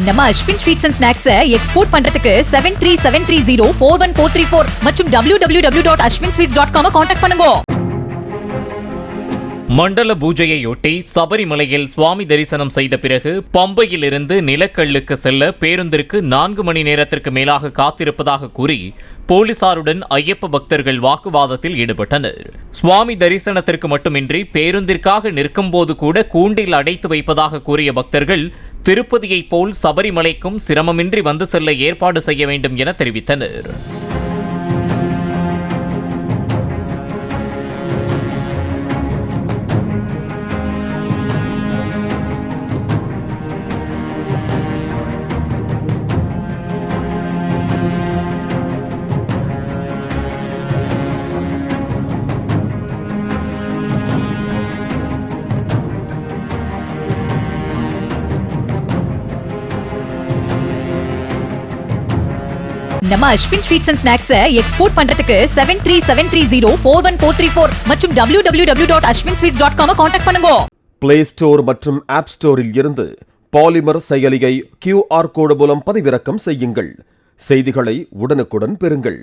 நம்ம Ashwin sweets and snacks export பண்றதுக்கு 7373041434 மற்றும் www.ashwinsweets.com கான்டாக்ட் பண்ணுங்க. மண்டல பூஜையொட்டி சபரிமலையில் சுவாமி தரிசனம் செய்த பிறகு பம்பையிலிருந்து நிலக்கல்லுக்கு செல்ல பேருந்திற்கு 4 மணி நேரத்திற்கு மேலாக காத்திருப்பதாக கூறி போலீசாருடன் ஐயப்ப பக்தர்கள் வாக்குவாதத்தில் ஈடுபட்டனர். சுவாமி தரிசனத்திற்கு மட்டுமின்றி பேருந்திற்காக நிற்கும் போது கூட கூண்டில் அடைத்து வைப்பதாக கூறிய பக்தர்கள் திருப்பதியைப் போல் சபரிமலைக்கும் சிரமமின்றி வந்து செல்ல ஏற்பாடு செய்ய வேண்டும் என தெரிவித்தனர். நம்ம Ashwin sweets and snacks export பண்றதுக்கு 7373041434 மற்றும் www.ashwinsweets.com கான்டாக்ட் பண்ணுங்க. பிளே ஸ்டோர் மற்றும் ஆப் ஸ்டோரில் இருந்து பாலிமர் செயலியை QR கோடு மூலம் பதிவிறக்கம் செய்யுங்கள். செய்திகளை உடனுக்குடன் பெறுங்கள்.